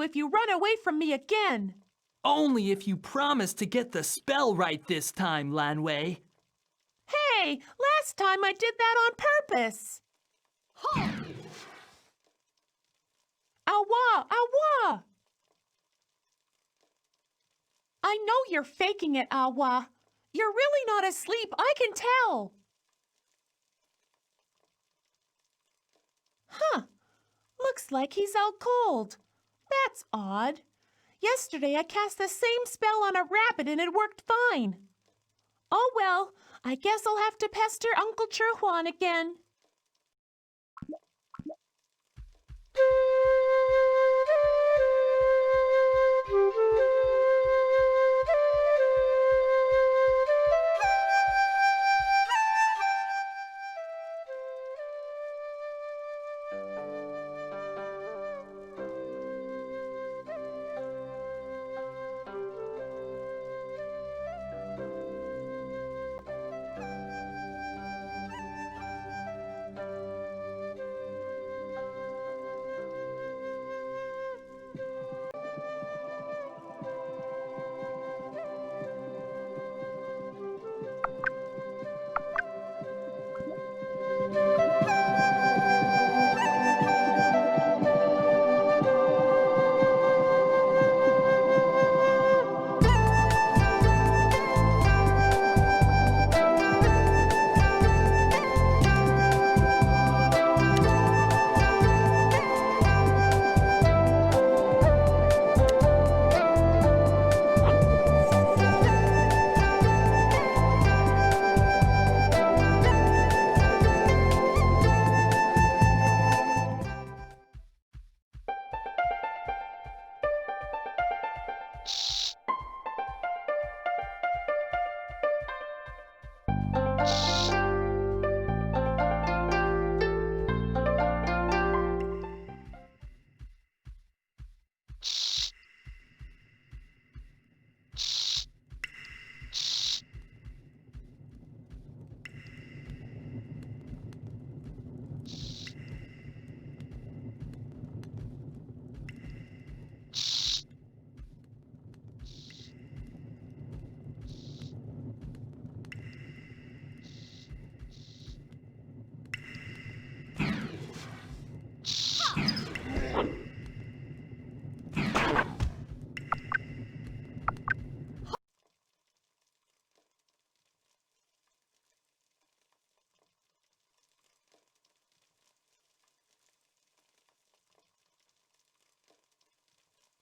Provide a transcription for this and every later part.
if you run away from me again. Only if you promise to get the spell right this time, Lanwei. Hey, last time I did that on purpose. Awa, awa! I know you're faking it, Awa. You're really not asleep, I can tell. Huh. Looks like he's out cold. That's odd. Yesterday I cast the same spell on a rabbit and it worked fine. Oh well, I guess I'll have to pester Uncle Chirhuan again.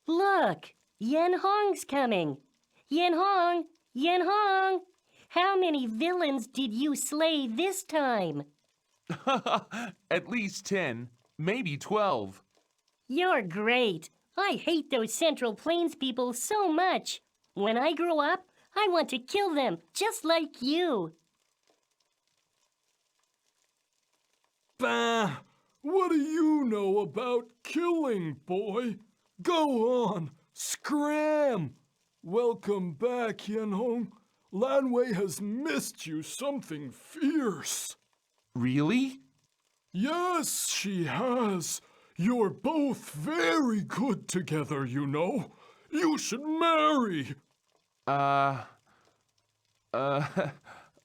Look, Yen Hong's coming. Yen Hong, Yen Hong. How many villains did you slay this time? At least 10, maybe 12. You're great. I hate those Central Plains people so much. When I grow up, I want to kill them just like you. Bah! What do you know about killing, boy? Go on, scram! Welcome back, Yen Hong. Lanwei has missed you something fierce. Really? Yes, she has. You're both very good together, you know. You should marry.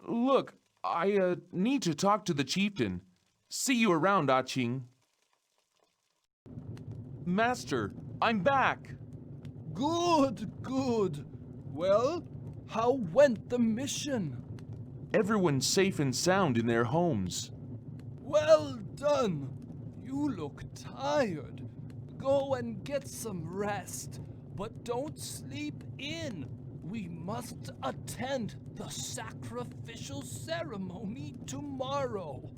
Look, I need to talk to the chieftain. See you around, Ah-Ching. Master, I'm back. Good, good. Well, how went the mission? Everyone's safe and sound in their homes. Well done. You look tired. Go and get some rest, but don't sleep in. We must attend the sacrificial ceremony tomorrow.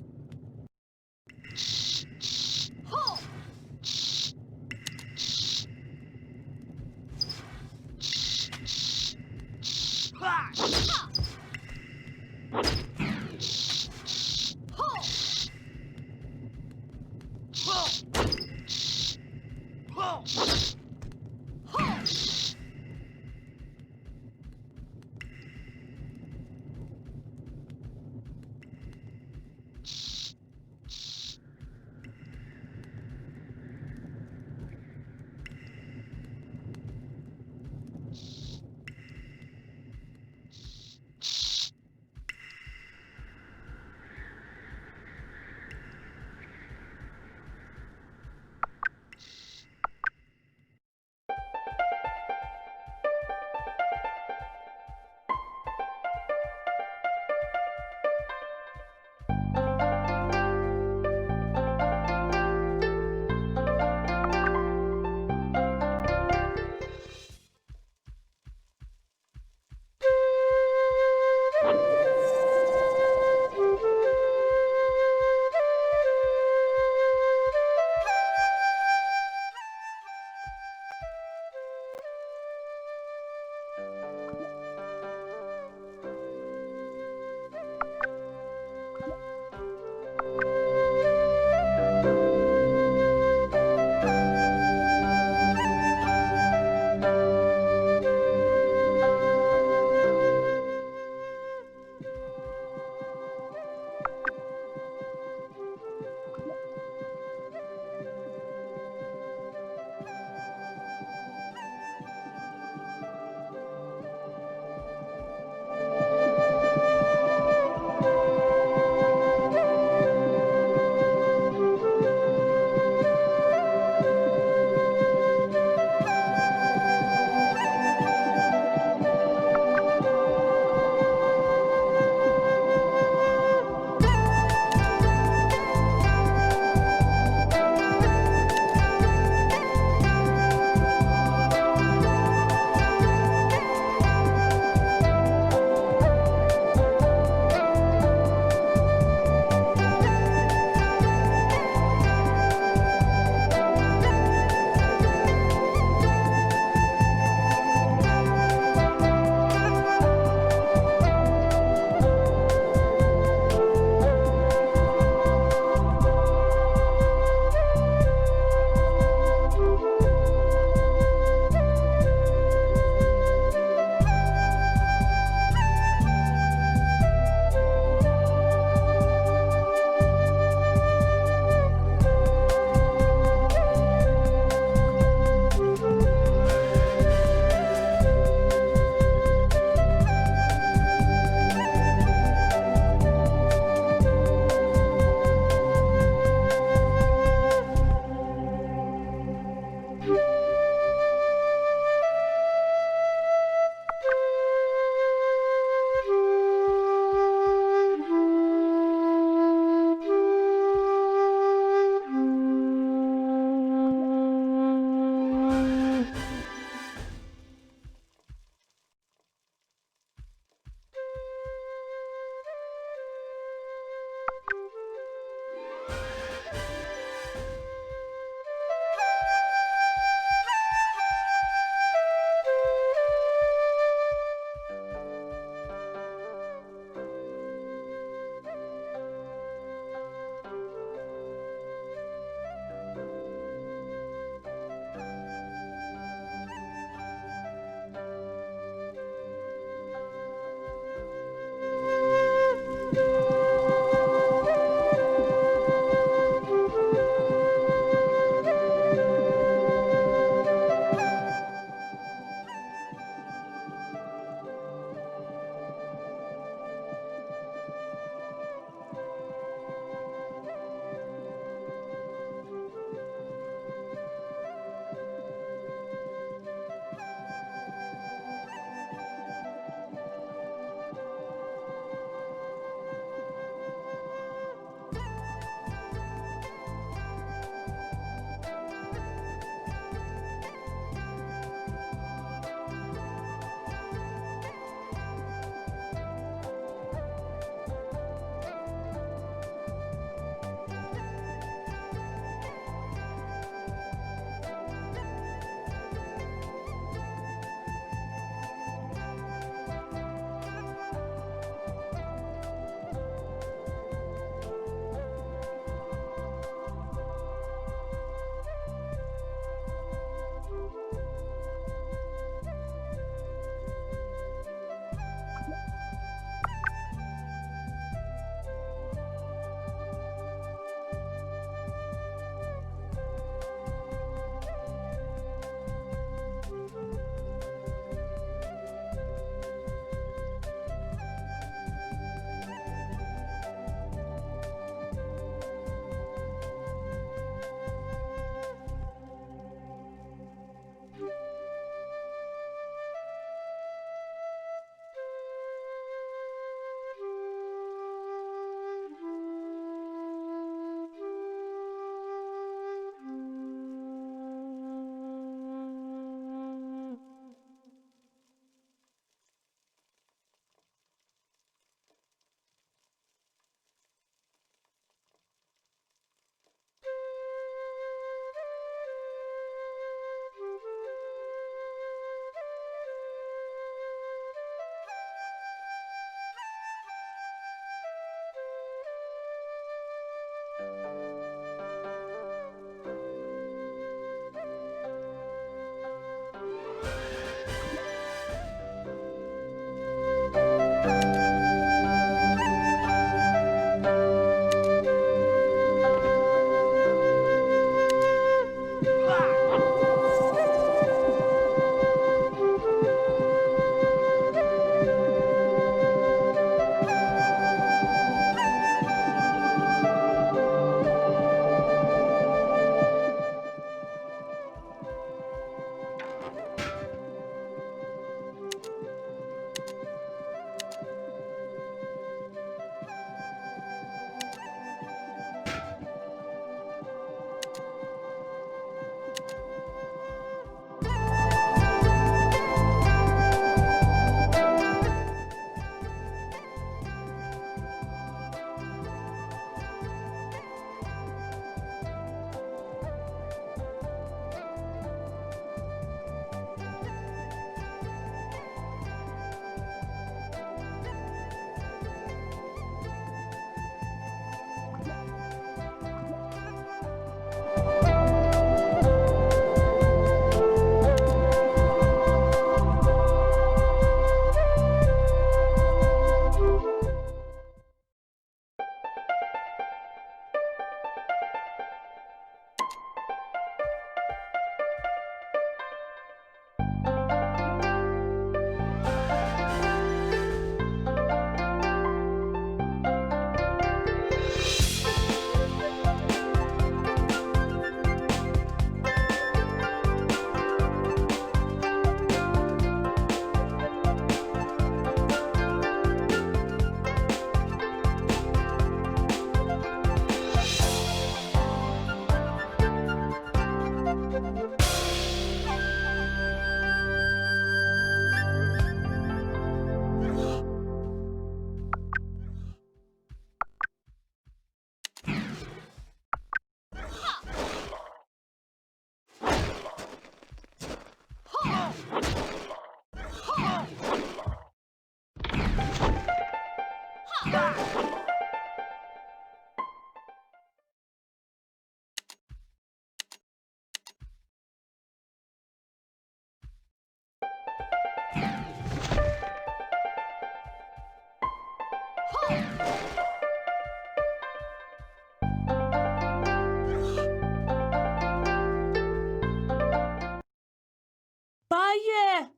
Bye.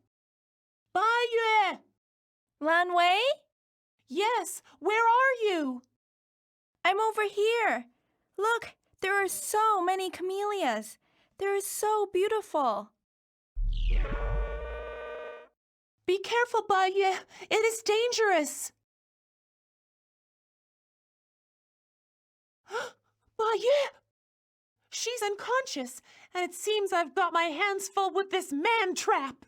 Bye. Lanwei? Yes, where are you? I'm over here. Look, there are so many camellias. They're so beautiful. Be careful, Bye. It is dangerous. Bye. She's unconscious, and it seems I've got my hands full with this man trap.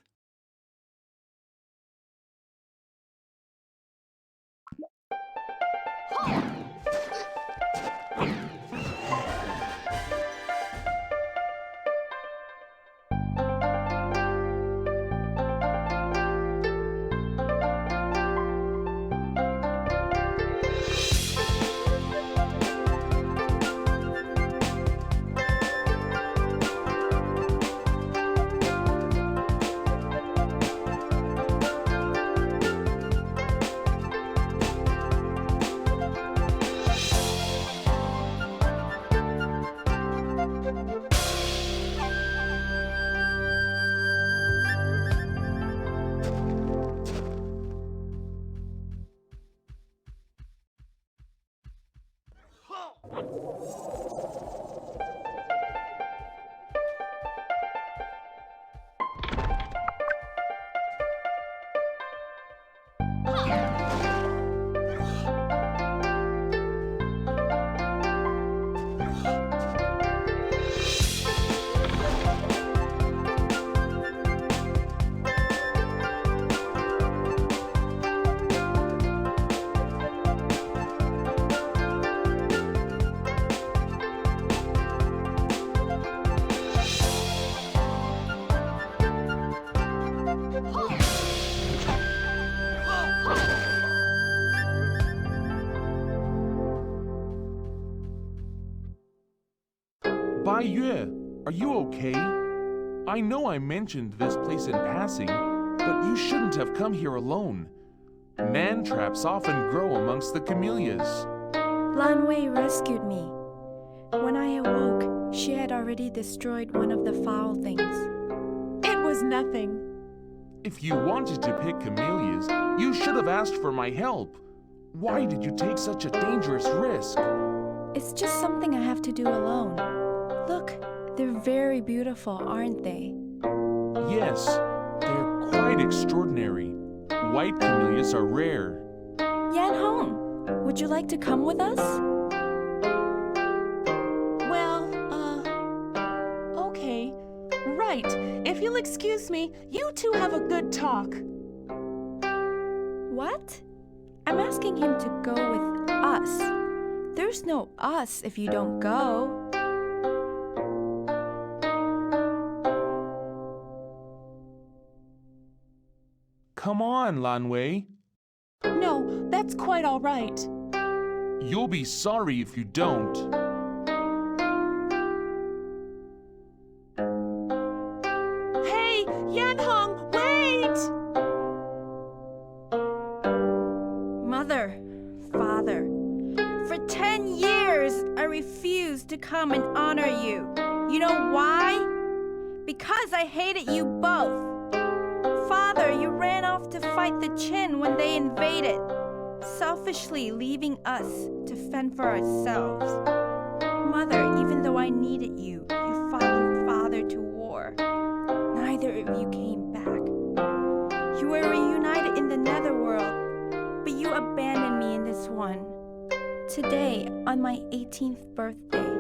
Bai Yue, are you okay? I know I mentioned this place in passing, but you shouldn't have come here alone. Man traps often grow amongst the camellias. Lanwei rescued me. When I awoke, she had already destroyed one of the foul things. It was nothing. If you wanted to pick camellias, you should have asked for my help. Why did you take such a dangerous risk? It's just something I have to do alone. Look, they're very beautiful, aren't they? Yes, they're quite extraordinary. White camellias are rare. Yan Hong, would you like to come with us? Well, okay. Right. If you'll excuse me, you two have a good talk. What? I'm asking him to go with us. There's no us if you don't go. Come on, Lanwei. No, that's quite all right. You'll be sorry if you don't. Hey, Yan Hong, wait! Mother, father, for 10 years I refused to come and honor you. You know why? Because I hated you both. Father, you ran off to fight the Qin when they invaded, selfishly leaving us to fend for ourselves. Mother, even though I needed you, you followed father to war. Neither of you came back. You were reunited in the netherworld, but you abandoned me in this one. Today, on my 18th birthday,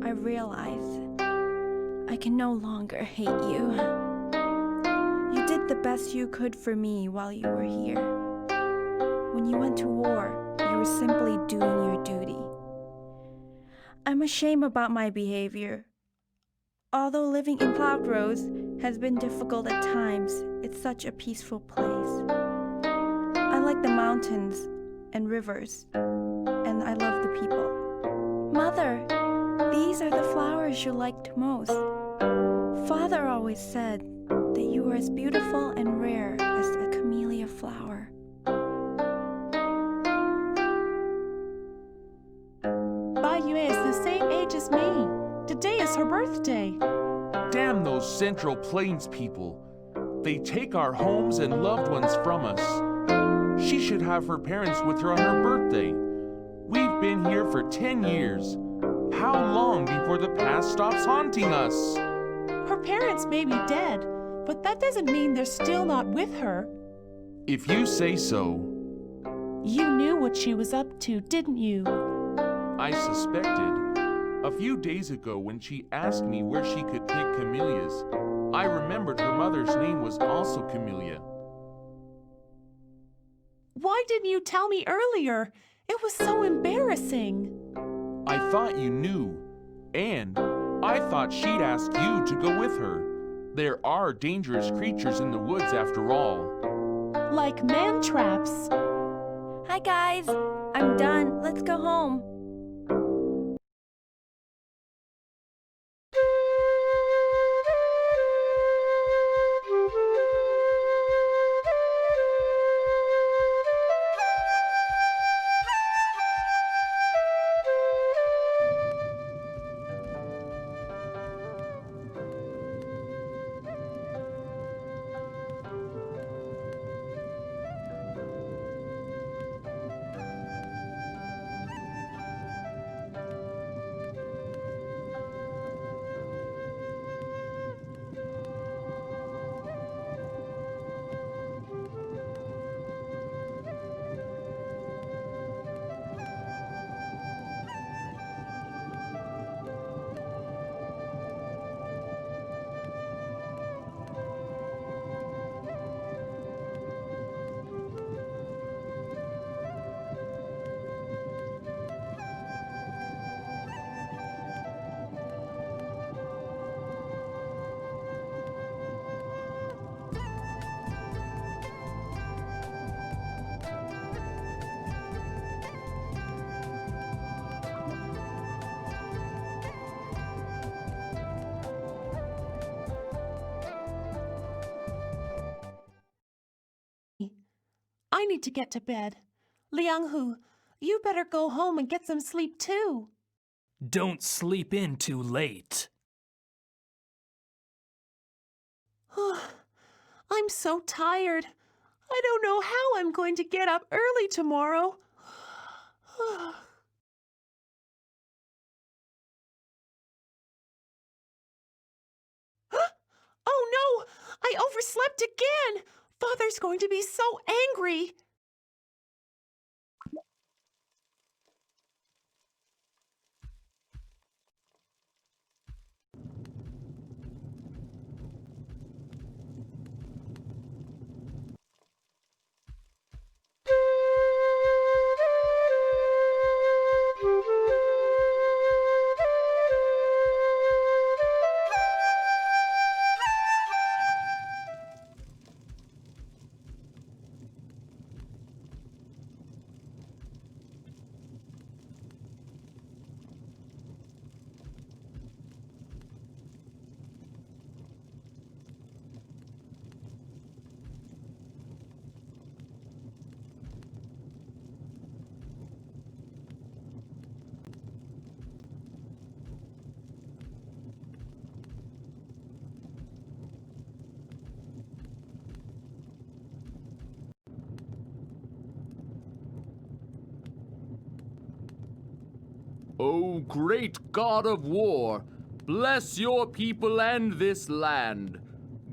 I realize I can no longer hate you. You did the best you could for me while you were here. When you went to war, you were simply doing your duty. I'm ashamed about my behavior. Although living in Cloud Rose, has been difficult at times. It's such a peaceful place. I like the mountains and rivers, and I love the people. Mother, these are the flowers you liked most. Father always said that you were as beautiful and rare as a camellia flower. Bayue is the same age as me. Today is her birthday. Damn those Central Plains people. They take our homes and loved ones from us. She should have her parents with her on her birthday. We've been here for 10 years. How long before the past stops haunting us? Her parents may be dead, but that doesn't mean they're still not with her. If you say so. You knew what she was up to, didn't you? I suspected. A few days ago when she asked me where she could pick camellias, I remembered her mother's name was also Camellia. Why didn't you tell me earlier? It was so embarrassing. I thought you knew, and I thought she'd ask you to go with her. There are dangerous creatures in the woods after all. Like man traps. Hi guys, I'm done. Let's go home. I need to get to bed. Liang-hu, you better go home and get some sleep too. Don't sleep in too late. I'm so tired. I don't know how I'm going to get up early tomorrow. Oh no! I overslept again! Father's going to be so angry! O great God of war, bless your people and this land.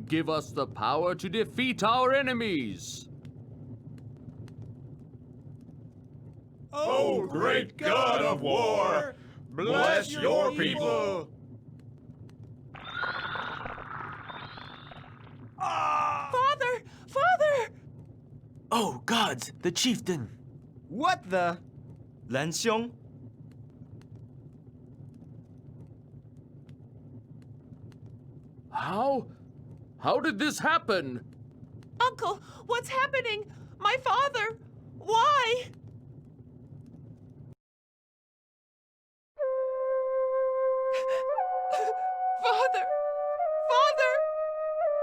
Give us the power to defeat our enemies. O great God of war, bless your people. Father! Father! Oh, gods, the chieftain. What the? 兰兄 How? How did this happen? Uncle, what's happening? My father! Why? Father! Father!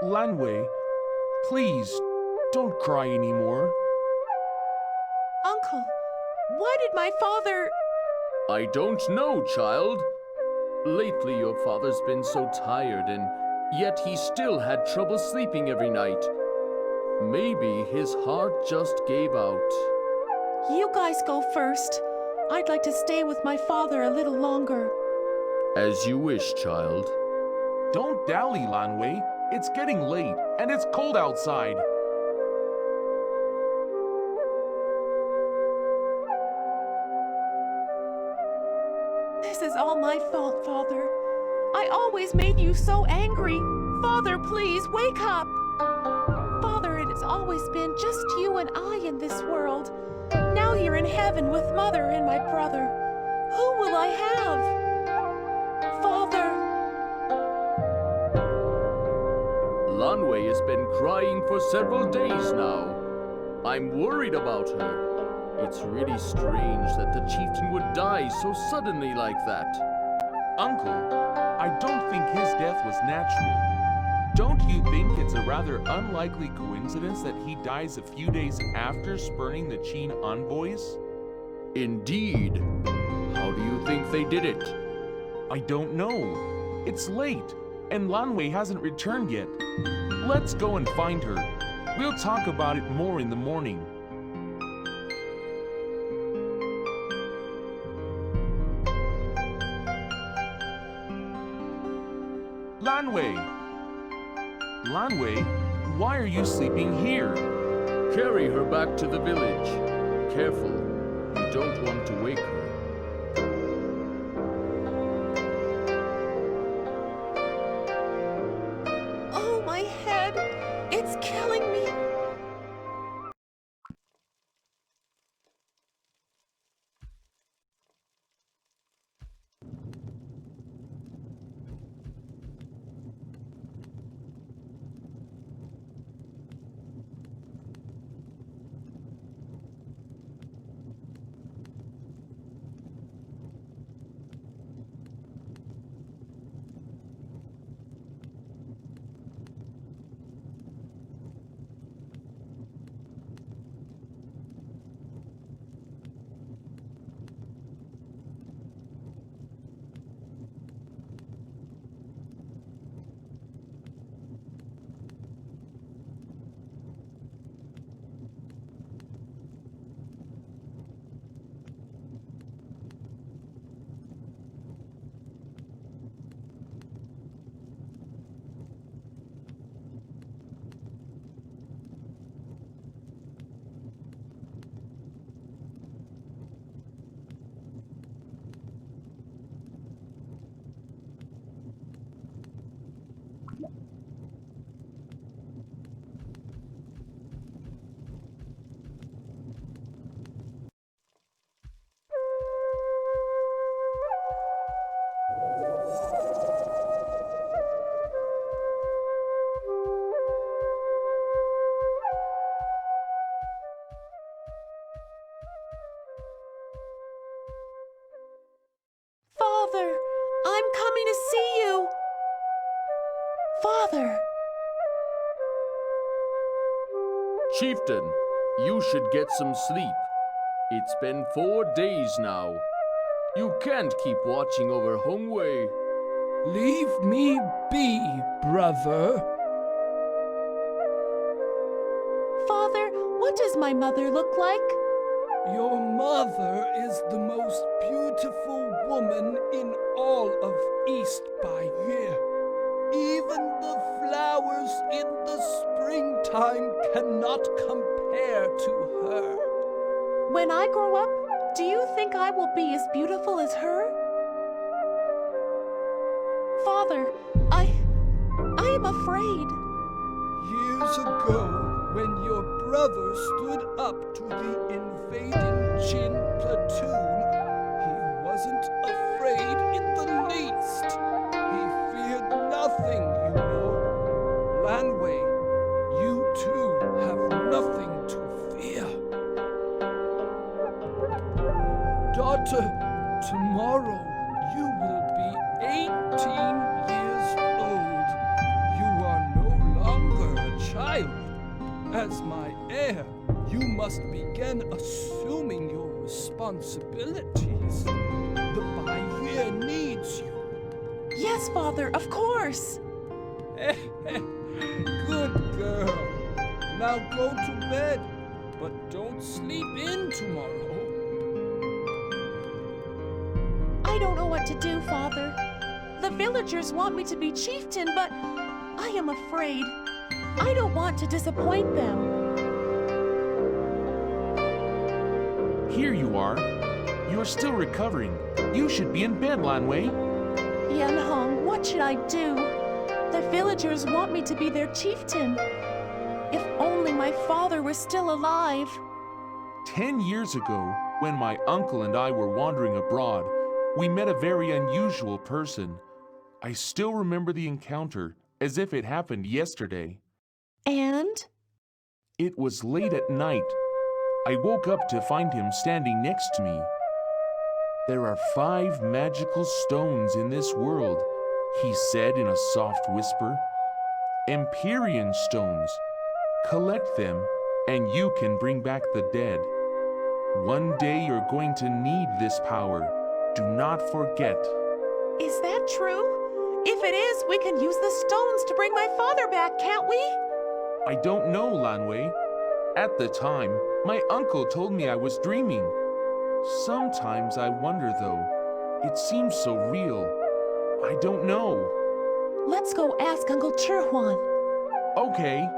Lanwei, please, don't cry anymore. Uncle, why did my father... I don't know, child. Lately, your father's been so tired, and yet he still had trouble sleeping every night. Maybe his heart just gave out. You guys go first. I'd like to stay with my father a little longer. As you wish, child. Don't dally, Lanwei. It's getting late, and it's cold outside. This is all my fault, Father. I always made you so angry. Father, please, wake up. Father, it has always been just you and I in this world. Now you're in heaven with Mother and my brother. Who will I have? Father. Lanwei has been crying for several days now. I'm worried about her. It's really strange that the chieftain would die so suddenly like that. Uncle, I don't think his death was natural. Don't you think it's a rather unlikely coincidence that he dies a few days after spurning the Qin envoys? Indeed. How do you think they did it? I don't know. It's late, and Lanwei hasn't returned yet. Let's go and find her. We'll talk about it more in the morning. Lanwei! Lanwei, why are you sleeping here? Carry her back to the village. Careful, you don't want to wake her. Oh, my head. It's killing me. Father, I'm coming to see you. Father. Chieftain, you should get some sleep. It's been 4 days now. You can't keep watching over Hongwei. Leave me be, brother. Father, what does my mother look like? Your mother is the most beautiful woman in all of East Bayou. Even the flowers in the springtime cannot compare to her. When I grow up, do you think I will be as beautiful as her? Father, I am afraid. Years ago, when your brother stood up to the invading Jin platoon, he wasn't afraid in the least. He feared nothing, you know. Tomorrow you will be 18 years old. You are no longer a child. As my heir, you must begin assuming your responsibilities. The Bayou needs you. Yes, Father, of course. Good girl. Now go to bed, but don't sleep in tomorrow. I don't know what to do, Father. The villagers want me to be chieftain, but I am afraid. I don't want to disappoint them. Here you are. You're still recovering. You should be in bed, Lanwei. Yan Hong, what should I do? The villagers want me to be their chieftain. If only my father was still alive. 10 years ago, when my uncle and I were wandering abroad, we met a very unusual person. I still remember the encounter as if it happened yesterday. And? It was late at night. I woke up to find him standing next to me. There are 5 magical stones in this world, he said in a soft whisper. Empyrean stones. Collect them, and you can bring back the dead. One day you're going to need this power. Do not forget. Is that true? If it is, we can use the stones to bring my father back, can't we? I don't know, Lanwei. At the time, my uncle told me I was dreaming. Sometimes I wonder, though. It seems so real. I don't know. Let's go ask Uncle Chirhuan. Okay.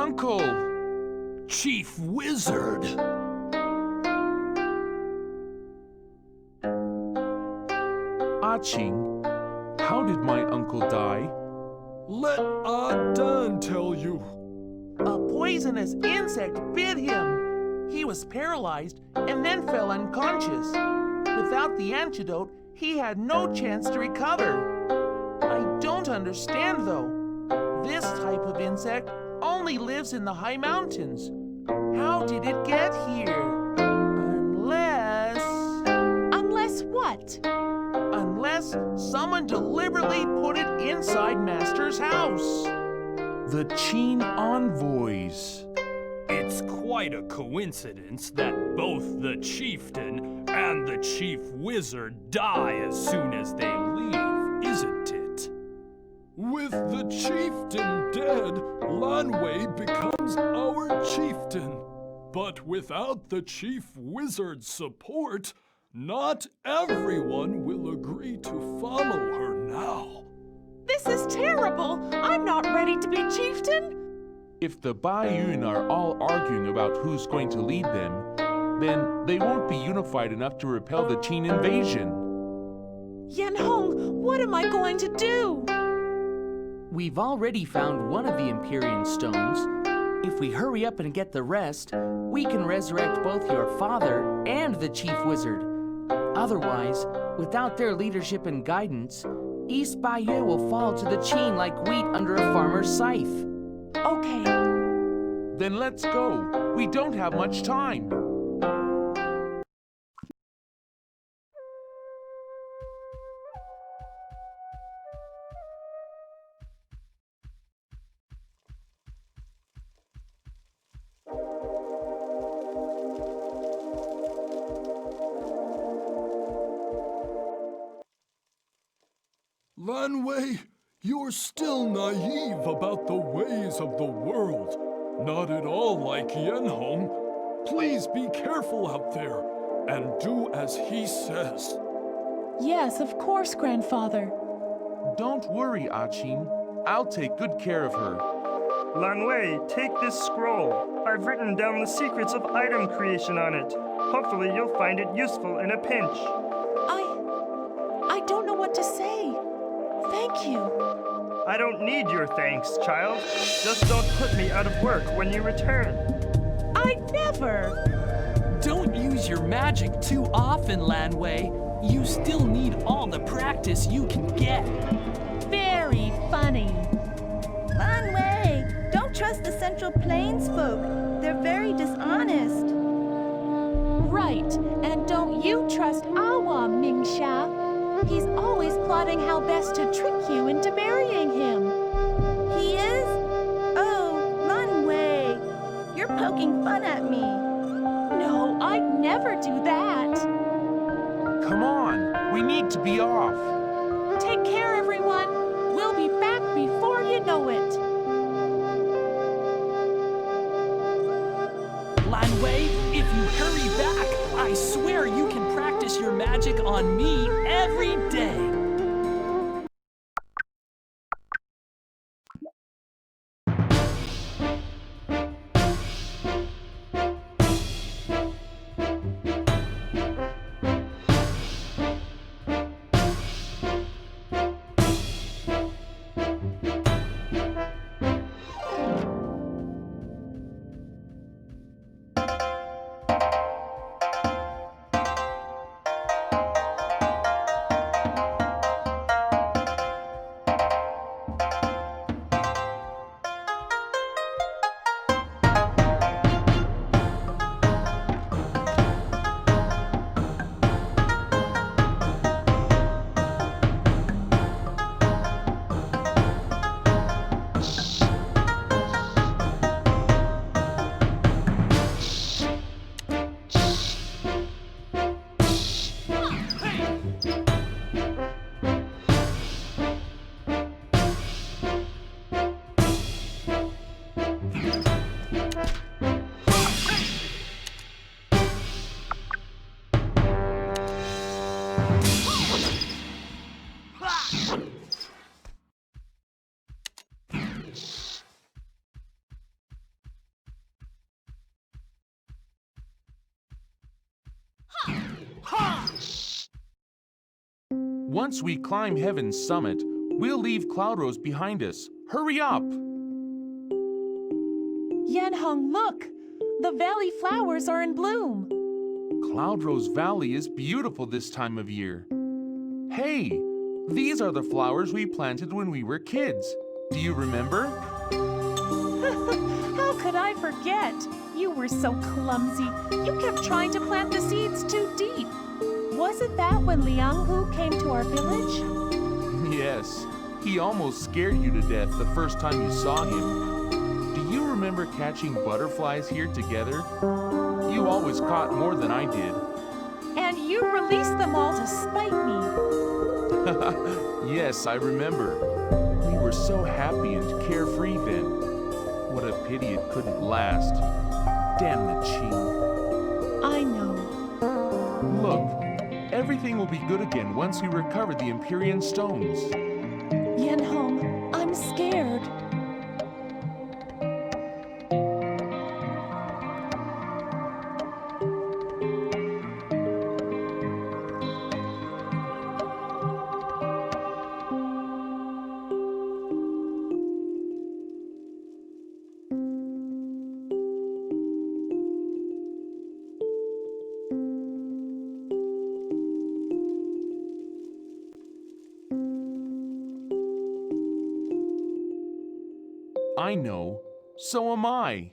Uncle! Chief Wizard! Ching, how did my uncle die? Let Dan tell you. A poisonous insect bit him. He was paralyzed and then fell unconscious. Without the antidote, he had no chance to recover. I don't understand, though. This type of insect only lives in the high mountains. How did it get here? Unless what? Unless someone deliberately put it inside Master's house. The Qin envoys. It's quite a coincidence that both the chieftain and the chief wizard die as soon as they leave, isn't it? With the chieftain dead, Lanwei becomes our chieftain. But without the chief wizard's support, not everyone will agree to follow her now. This is terrible. I'm not ready to be chieftain. If the Baiyun are all arguing about who's going to lead them, then they won't be unified enough to repel the Qin invasion. Yanhong, what am I going to do? We've already found one of the Empyrean stones. If we hurry up and get the rest, we can resurrect both your father and the chief wizard. Otherwise, without their leadership and guidance, East Bayou will fall to the Qin like wheat under a farmer's scythe. Okay. Then let's go. We don't have much time. Lanwei, you're still naive about the ways of the world. Not at all like Yanhong. Please be careful out there and do as he says. Yes, of course, Grandfather. Don't worry, Qin. I'll take good care of her. Lanwei, take this scroll. I've written down the secrets of item creation on it. Hopefully you'll find it useful in a pinch. I don't know what to say. Thank you. I don't need your thanks, child. Just don't put me out of work when you return. I never. Don't use your magic too often, Lanwei. You still need all the practice you can get. Very funny. Lanwei, don't trust the Central Plains folk. They're very dishonest. Right, and don't you trust Awa, Mingxia. He's always plotting how best to trick you into marrying him. He is? Oh, Lanwei, you're poking fun at me. No, I'd never do that. Come on, we need to be off. Take care, everyone. We'll be back before you know it. Lanwei, if you hurry back, I swear you can practice your magic on me every day. Once we climb Heaven's summit, we'll leave Cloudrose behind us. Hurry up! Yenhong, look! The valley flowers are in bloom. Cloudrose Valley is beautiful this time of year. Hey, these are the flowers we planted when we were kids. Do you remember? How could I forget? You were so clumsy. You kept trying to plant the seeds too deep. Wasn't that when Lianghu came to our village? Yes, he almost scared you to death the first time you saw him. Do you remember catching butterflies here together? You always caught more than I did. And you released them all to spite me. Yes, I remember. We were so happy and carefree then. What a pity it couldn't last. Damn the Qi. I know. Look, everything will be good again once we recover the Empyrean stones. Yenhong, I'm scared. I know. So am I.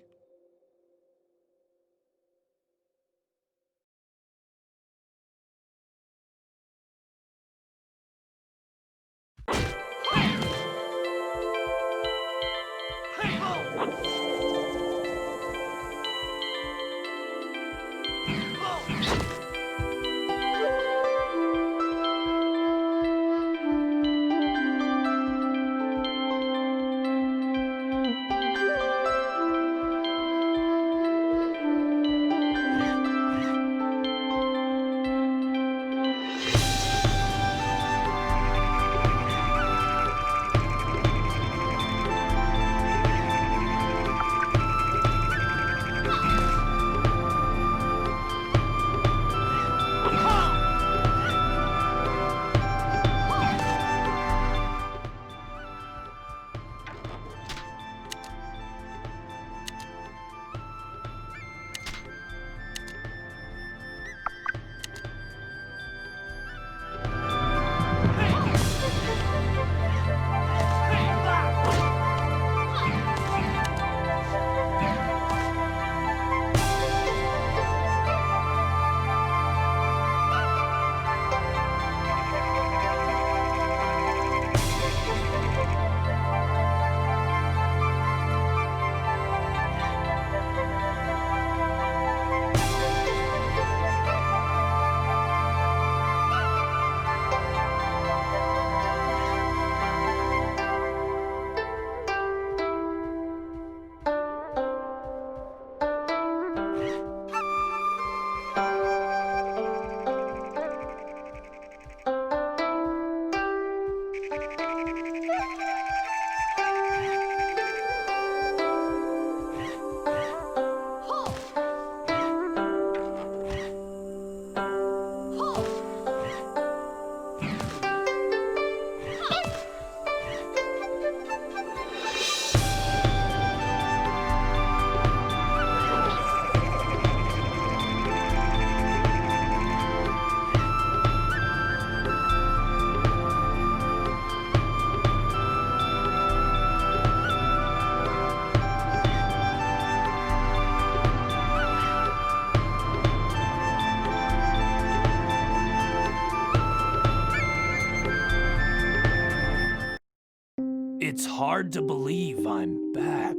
It's hard to believe I'm back.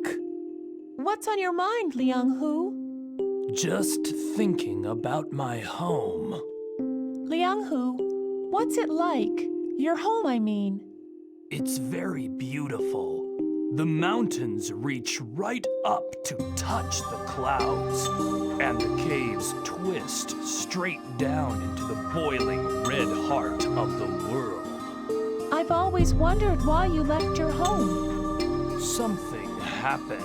What's on your mind, Lianghu? Just thinking about my home. Lianghu, what's it like? Your home, I mean. It's very beautiful. The mountains reach right up to touch the clouds, and the caves twist straight down into the boiling red heart of the world. I've always wondered why you left your home. Something happened.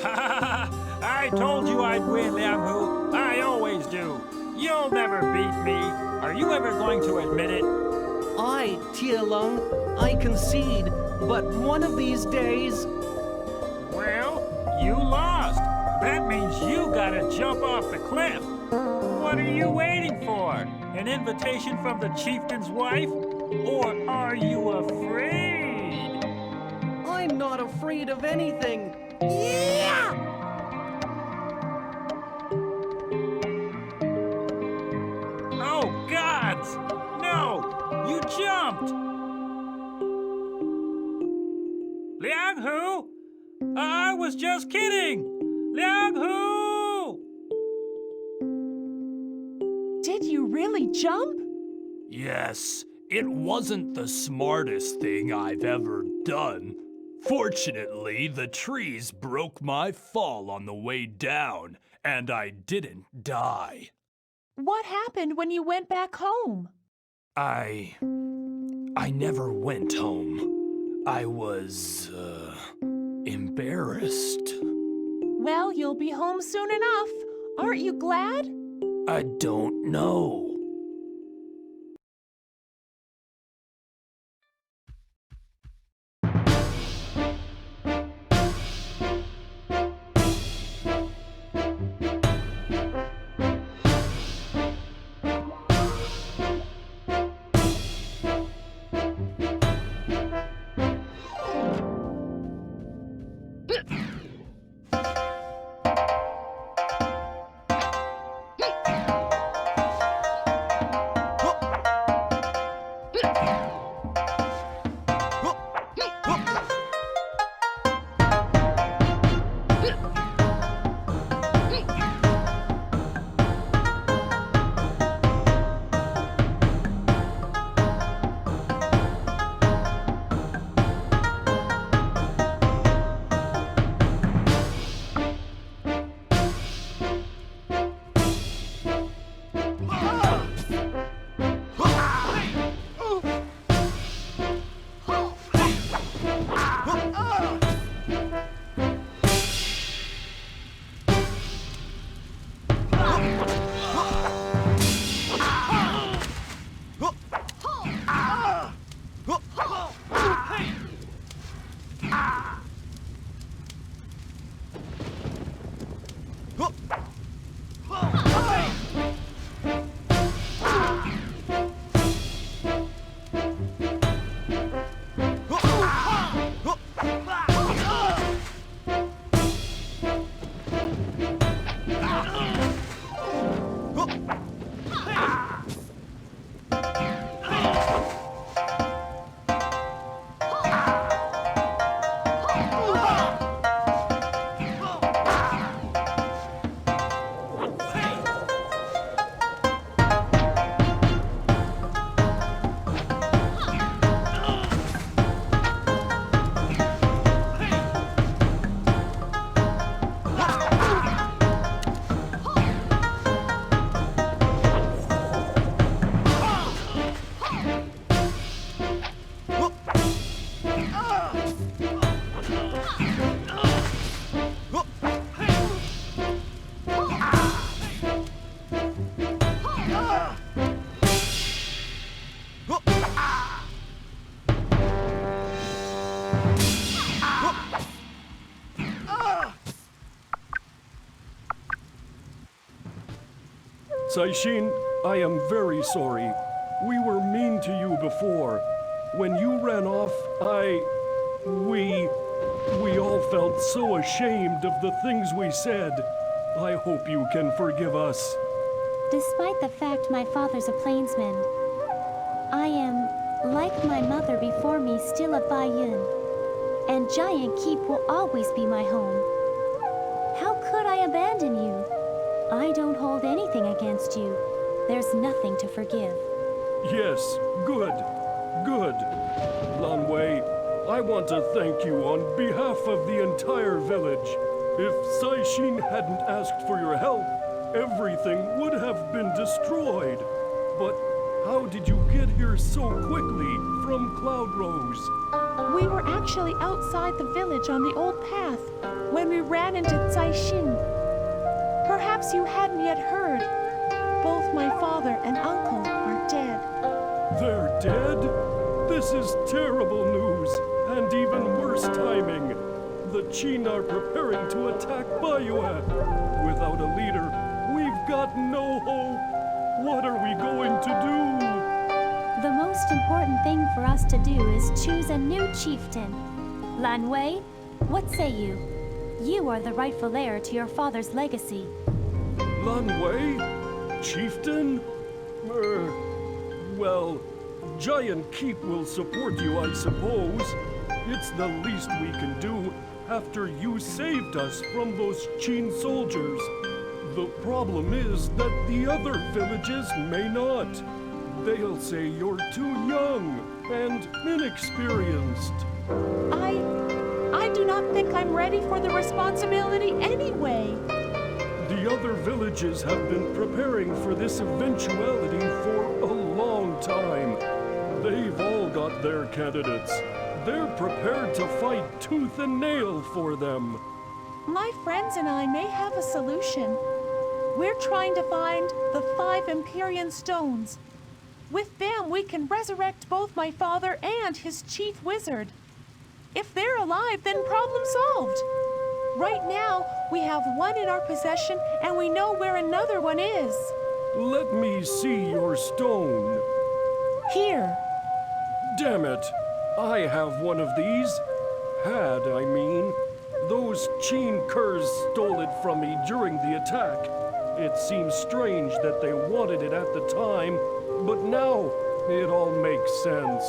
I told you I'd win, Lianghu. I always do. You'll never beat me. Are you ever going to admit it? Aye, Tielung, I concede, but one of these days... Well, you lost. That means you gotta jump off the cliff. What are you waiting for? An invitation from the chieftain's wife? Or are you afraid? I'm not afraid of anything. Yeah! Oh, gods! No! You jumped! Liang Hu? I was just kidding! Liang Hu! Did you really jump? Yes, it wasn't the smartest thing I've ever done. Fortunately, the trees broke my fall on the way down, and I didn't die. What happened when you went back home? I never went home. I was, embarrassed. Well, you'll be home soon enough. Aren't you glad? I don't know. Saishin, I am very sorry. We were mean to you before. When you ran off, we all felt so ashamed of the things we said. I hope you can forgive us. Despite the fact my father's a plainsman, I am, like my mother before me, still a Baiyun, and Giant Keep will always be my home. How could I abandon you? I don't hold anything against you. There's nothing to forgive. Yes, good. Lanwei, I want to thank you on behalf of the entire village. If Saishin hadn't asked for your help, everything would have been destroyed. But how did you get here so quickly from Cloud Rose? We were actually outside the village on the old path when we ran into Caixin. Perhaps you hadn't yet heard. both my father and uncle are dead. They're dead? This is terrible news, and even worse timing. The Qin are preparing to attack Bayue. Without a leader, we've got no hope. What are we going to do? The most important thing for us to do is choose a new chieftain. Lan Wei, what say you? You are the rightful heir to your father's legacy. Lan Wei? Chieftain? Well, Giant Keep will support you, I suppose. It's the least we can do after you saved us from those Qin soldiers. The problem is that the other villages may not. They'll say you're too young and inexperienced. I do not think I'm ready for the responsibility anyway. The other villages have been preparing for this eventuality for a long time. They've all got their candidates. They're prepared to fight tooth and nail for them. My friends and I may have a solution. We're trying to find the 5 Empyrean stones. With them, we can resurrect both my father and his chief wizard. If they're alive, then problem solved. Right now, we have one in our possession, and we know where another one is. Let me see your stone. Here. Damn it! I have one of these. Had, I mean. Those Qin curs stole it from me during the attack. It seems strange that they wanted it at the time, but now it all makes sense.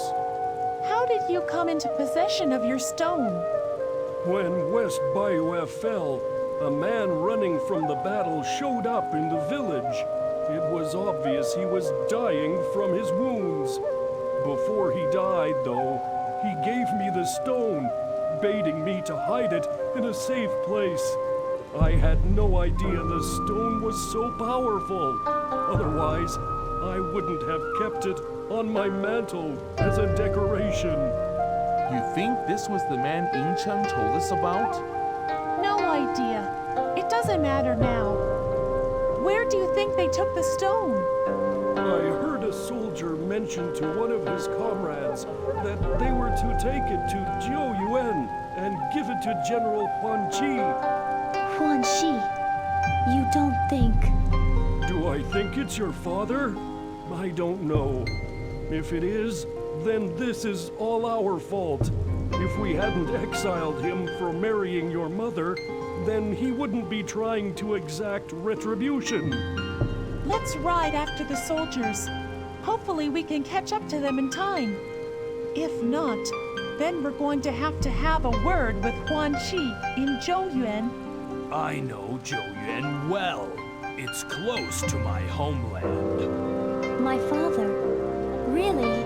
How did you come into possession of your stone? When West Bayou fell, a man running from the battle showed up in the village. It was obvious he was dying from his wounds. Before he died, though, he gave me the stone, baiting me to hide it in a safe place. I had no idea the stone was so powerful. Otherwise, I wouldn't have kept it on my mantle as a decoration. You think this was the man Inchun told us about? No idea. It doesn't matter now. Where do you think they took the stone? I heard a soldier mention to one of his comrades that they were to take it to Jiu Yuan and give it to General Huan Qi. Huan Shi, you don't think... Do I think it's your father? I don't know. If it is, then this is all our fault. If we hadn't exiled him for marrying your mother, then he wouldn't be trying to exact retribution. Let's ride after the soldiers. Hopefully we can catch up to them in time. If not, then we're going to have a word with Huan Qi in Zhouyuan. I know Zhouyuan well. It's close to my homeland. My father? Really?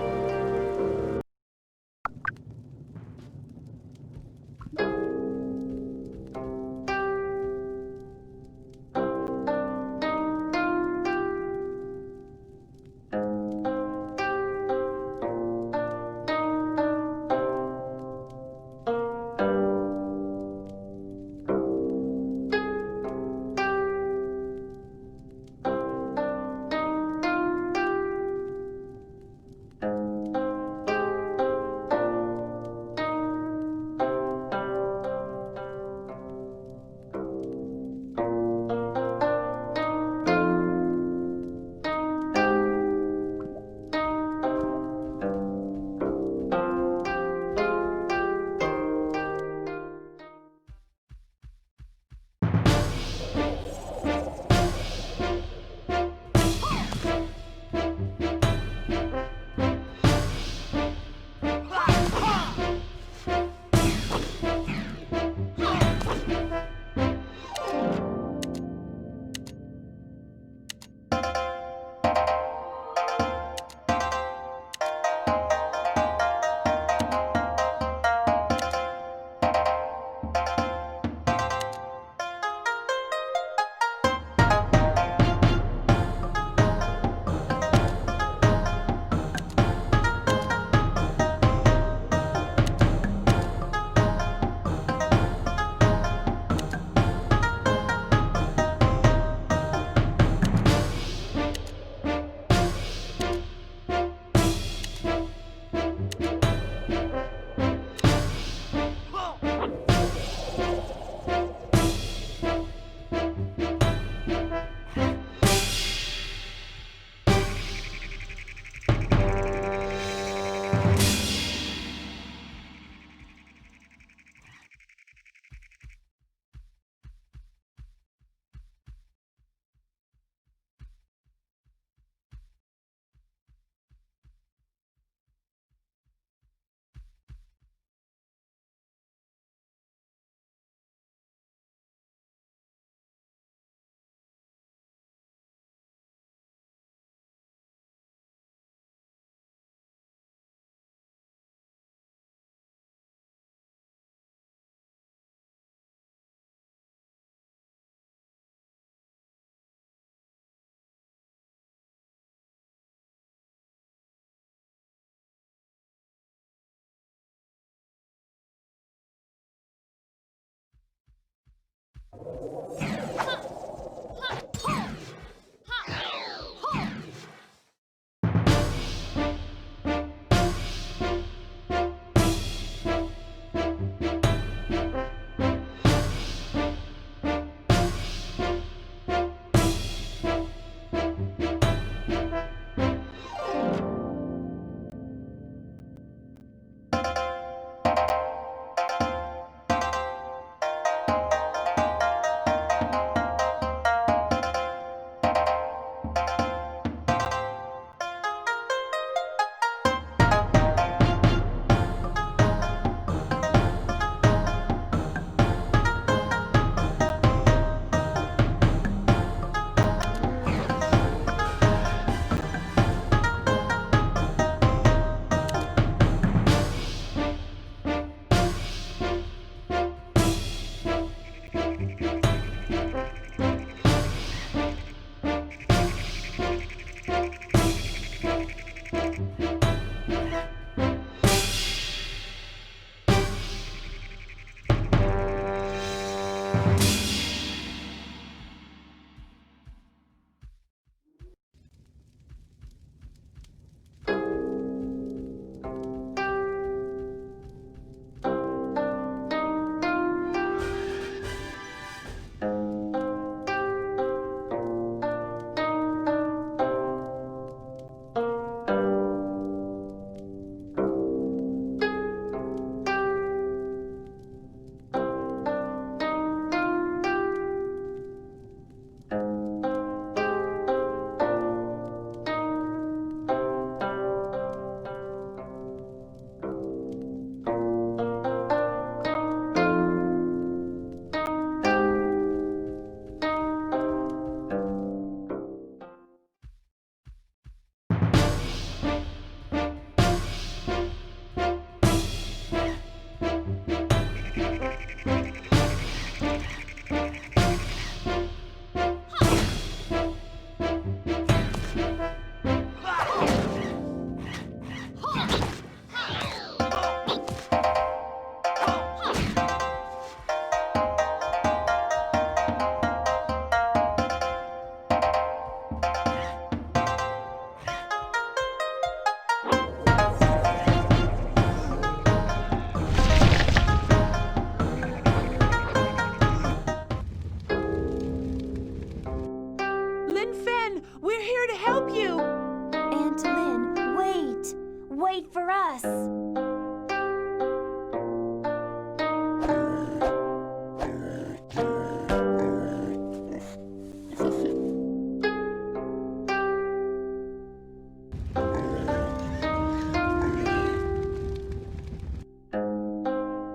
Wait for us.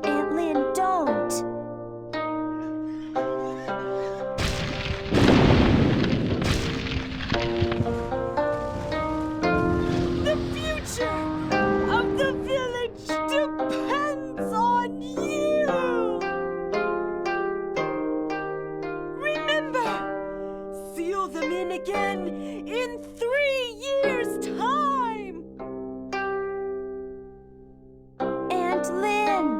Aunt Lynn, don't. The future of the village depends on you. Remember, seal them in again in 3 years' time. Aunt Lynn.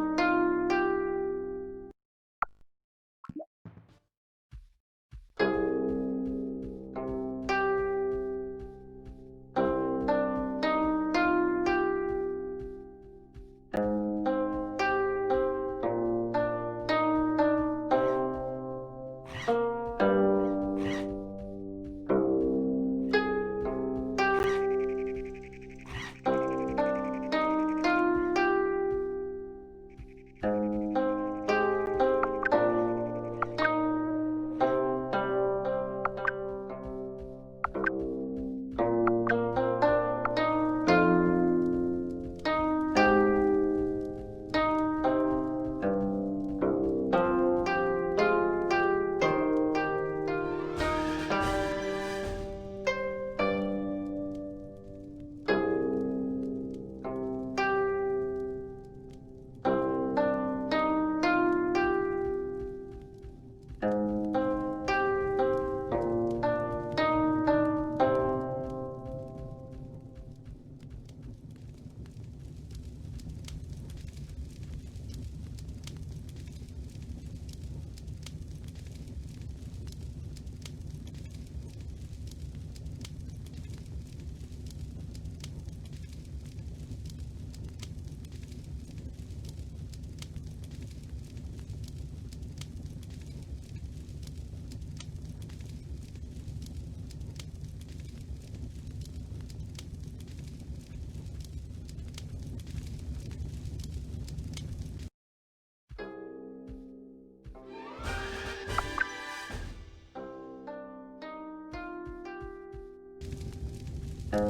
Lan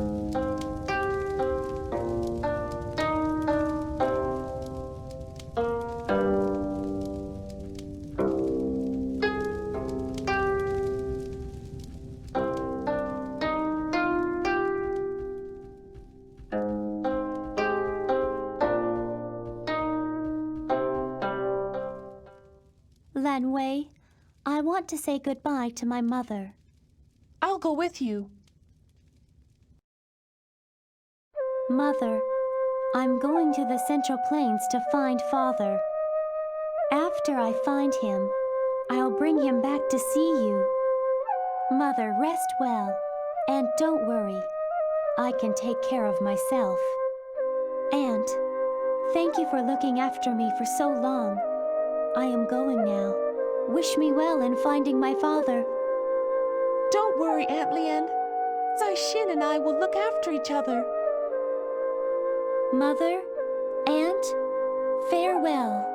Wei, I want to say goodbye to my mother. I'll go with you. Mother, I'm going to the Central Plains to find Father. After I find him, I'll bring him back to see you. Mother, rest well, and don't worry. I can take care of myself. Aunt, thank you for looking after me for so long. I am going now. Wish me well in finding my father. Don't worry, Aunt Lien. Zai Xin and I will look after each other. Mother, Aunt, farewell.